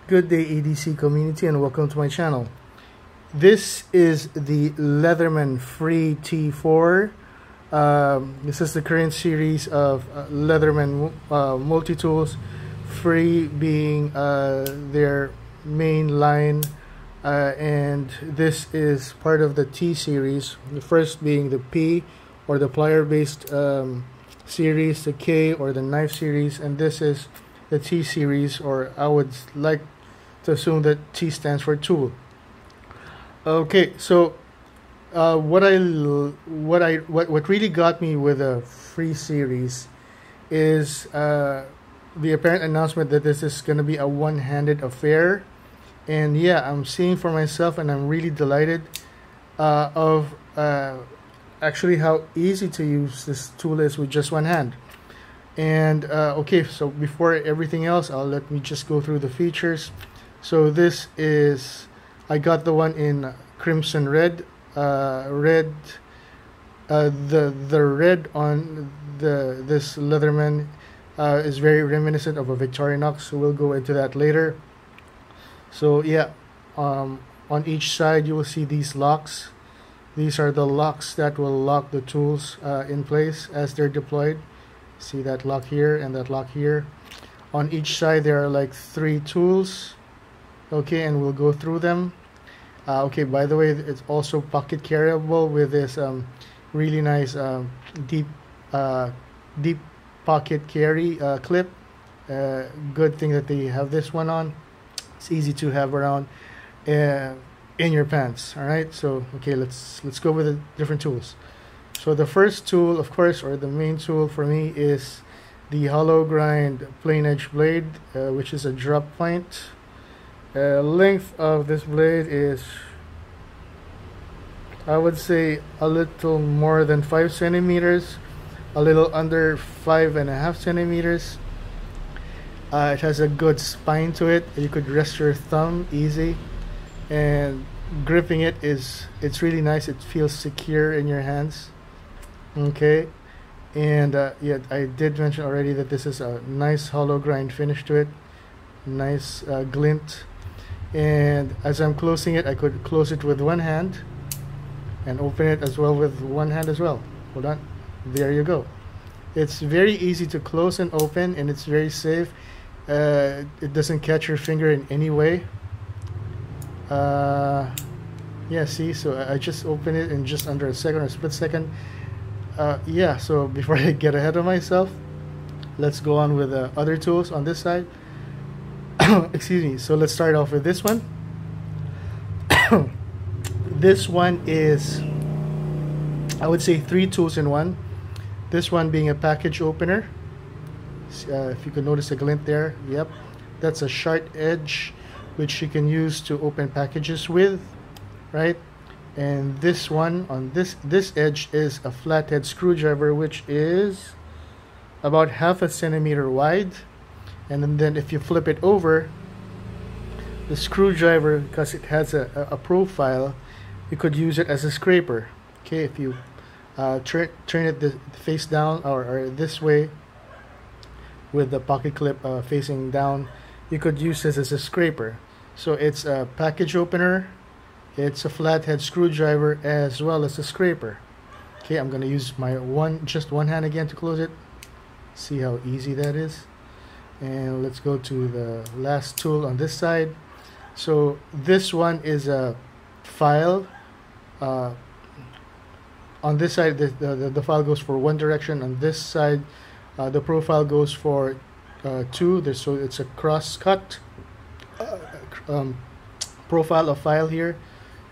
Good day, ADC community, and welcome to my channel. This is the Leatherman Free T4. This is the current series of Leatherman multi-tools, Free being their main line, and this is part of the T-series, the first being the P or the plier-based series, the K or the knife series, and this is the T-series, or I would like to assume that T stands for tool. Okay, so what really got me with a Free series is the apparent announcement that this is going to be a one-handed affair, and yeah, I'm seeing for myself, and I'm really delighted of actually how easy to use this tool is with just one hand. And okay, so before everything else, let me just go through the features. So this is, I got the one in crimson red. The red on this Leatherman is very reminiscent of a Victorinox, so we'll go into that later. So yeah, on each side you will see these locks. These are the locks that will lock the tools in place as they're deployed. See that lock here and that lock here. On each side there are like 3 tools. Okay, and we'll go through them. Okay, by the way, it's also pocket carryable with this really nice deep pocket carry clip. Good thing that they have this one on. It's easy to have around in your pants. All right, so okay, let's go with the different tools. So the first tool, of course, or the main tool for me, is the hollow grind plain edge blade, which is a drop point. Length of this blade is, I would say, a little more than 5 centimeters, a little under 5.5 centimeters. It has a good spine to it. You could rest your thumb easy, and gripping it's really nice. It feels secure in your hands. Okay, and yeah, I did mention already that this is a nice hollow grind finish to it, nice glint. And as I'm closing it, I could close it with one hand and open it as well with one hand as well. Hold on, there you go. It's very easy to close and open, and it's very safe. It doesn't catch your finger in any way. Yeah, see, so I just opened it in just under a second or a split second. Yeah, so before I get ahead of myself, let's go on with other tools on this side. Excuse me. So let's start off with this one. This one is, I would say, 3 tools in one. This one being a package opener. If you can notice a glint there, yep, that's a sharp edge which you can use to open packages with, right? And this one on this edge is a flathead screwdriver, which is about 0.5 centimeter wide. And then if you flip it over, the screwdriver, because it has a profile, you could use it as a scraper. Okay, if you turn it face down or this way with the pocket clip facing down, you could use this as a scraper. So it's a package opener, it's a flathead screwdriver, as well as a scraper. Okay, I'm going to use my just one hand again to close it. See how easy that is. And let's go to the last tool on this side. So this one is a file. On this side, the file goes for one direction. On this side, the profile goes for 2. So it's a cross cut profile of file here.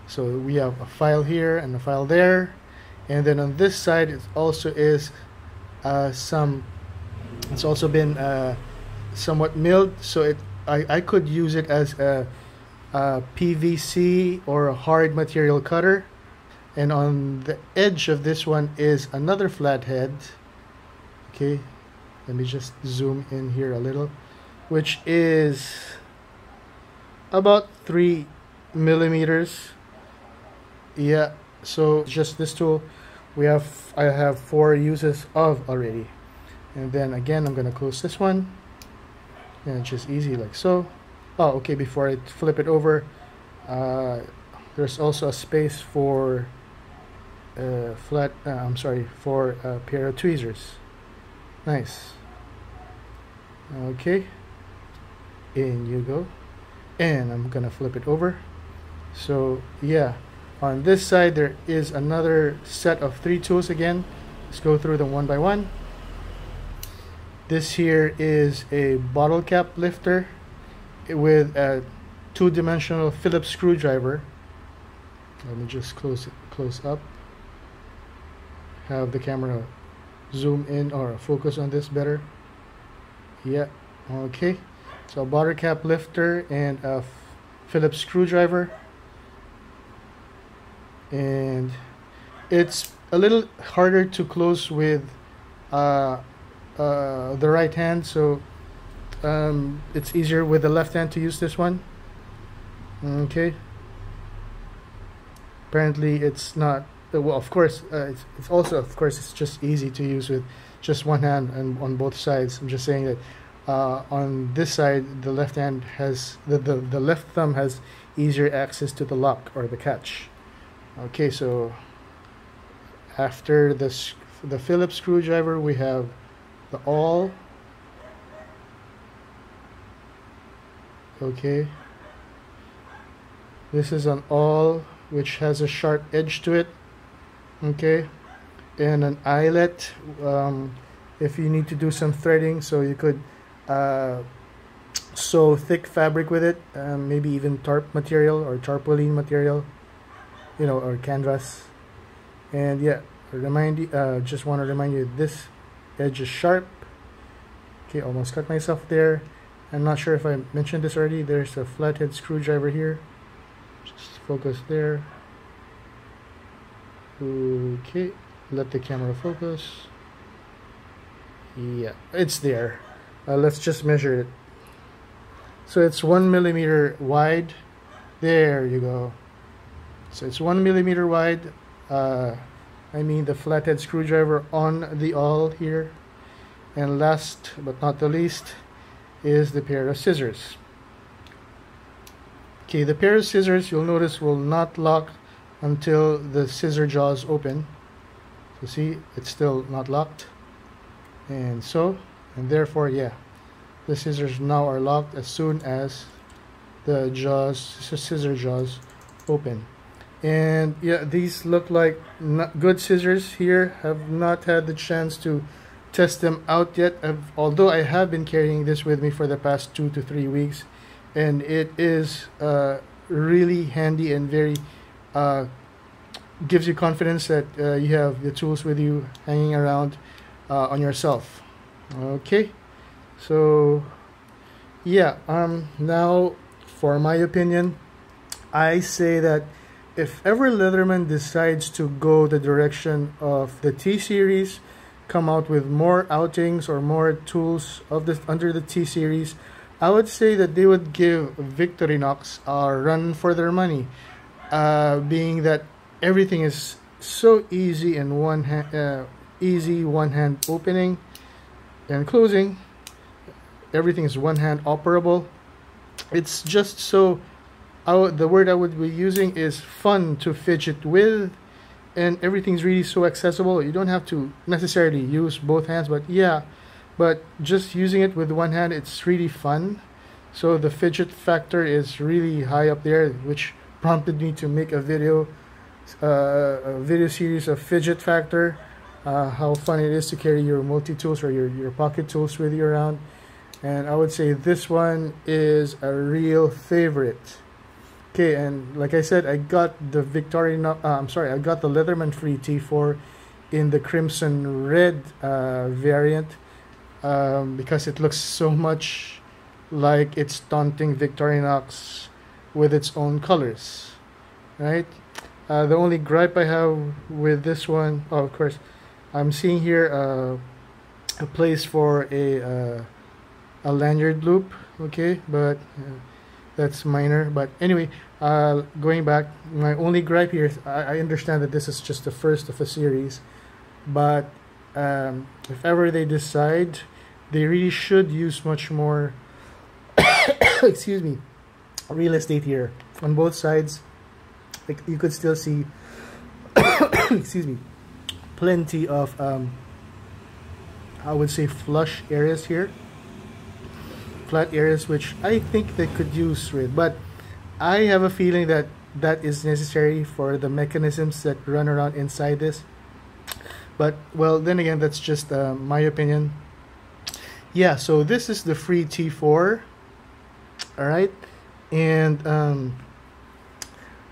So we have a file here and a file there. And then on this side, it also is it's also been somewhat milled, so I could use it as a PVC or a hard material cutter. And on the edge of this one is another flathead. Okay, let me just zoom in here a little, which is about 3 millimeters. Yeah, so just this tool I have 4 uses of already. And then again, I'm gonna close this one, and it's just easy like so. Oh, okay, before I flip it over, there's also a space for for a pair of tweezers. Nice. Okay, in you go. And I'm gonna flip it over. So yeah, on this side there is another set of 3 tools again. Let's go through them one by one. This here is a bottle cap lifter with a 2-dimensional Phillips screwdriver. Let me just close up. Have the camera zoom in or focus on this better. Yeah, okay. So a bottle cap lifter and a Phillips screwdriver. And it's a little harder to close with the right hand, so it's easier with the left hand to use this one. Okay. Apparently it's not, well, of course it's also, of course, it's just easy to use with just one hand and on both sides. I'm just saying that on this side the left hand has the left thumb has easier access to the lock or the catch. Okay, so after the Phillips screwdriver we have the awl. Okay, this is an awl which has a sharp edge to it. Okay, and an eyelet if you need to do some threading, so you could sew thick fabric with it, maybe even tarp material or tarpaulin material, you know, or canvas. And yeah, just want to remind you, this edge is sharp. Okay, almost cut myself there. I'm not sure if I mentioned this already. There's a flathead screwdriver here. Just focus there. Okay, let the camera focus. Yeah, it's there. Let's just measure it. So it's 1 millimeter wide. There you go. So it's 1 millimeter wide. I mean the flathead screwdriver on the awl here. And last but not the least is the pair of scissors. Okay, the pair of scissors, you'll notice, will not lock until the scissor jaws open. So see, it's still not locked. And therefore, yeah, the scissors now are locked as soon as the scissor jaws open. And yeah, these look like good scissors here. Have not had the chance to test them out yet, although I have been carrying this with me for the past 2 to 3 weeks, and it is really handy and very gives you confidence that you have the tools with you hanging around on yourself. Okay, so yeah, now for my opinion, I say that if ever Leatherman decides to go the direction of the T-Series, come out with more outings or more tools of this under the T-Series, I would say that they would give Victorinox a run for their money, being that everything is so easy in one hand opening and closing. Everything is one hand operable. It's just so, the word I would be using is fun to fidget with, and everything's really so accessible. You don't have to necessarily use both hands, but yeah, but just using it with one hand, it's really fun. So the fidget factor is really high up there, which prompted me to make a video series of Fidget Factor, how fun it is to carry your multi-tools or your pocket tools with you around. And I would say this one is a real favorite. Okay, and like I said, I got the I got the Leatherman Free T4 in the crimson red variant because it looks so much like it's taunting Victorinox with its own colors, right? The only gripe I have with this one, oh, of course, I'm seeing here a place for a lanyard loop. Okay, but that's minor. But anyway, going back, my only gripe here is I understand that this is just the first of a series, but if ever they decide, they really should use much more excuse me, real estate here on both sides. Like, you could still see excuse me, plenty of I would say flush areas here, flat areas, which I think they could use with, but I have a feeling that that is necessary for the mechanisms that run around inside this. But well, then again, that's just my opinion. Yeah, so this is the free T4. All right, and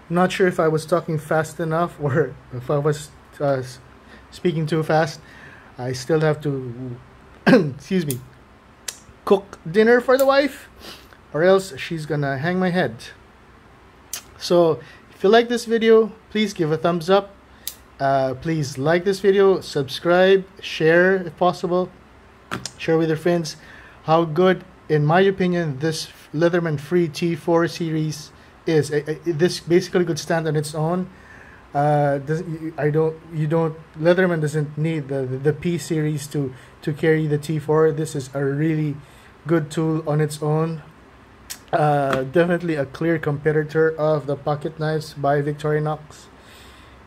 not sure if I was talking fast enough or if I was speaking too fast. I still have to excuse me, cook dinner for the wife, or else she's gonna hang my head. So if you like this video, please give a thumbs up. Please like this video, subscribe, share if possible, share with your friends how good, in my opinion, this Leatherman free T4 series is. This basically could stand on its own. Leatherman doesn't need the P series to carry the T4. This is a really good tool on its own. Definitely a clear competitor of the pocket knives by Victorinox.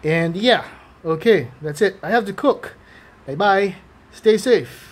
And yeah, okay, that's it. I have to cook. Bye bye. Stay safe.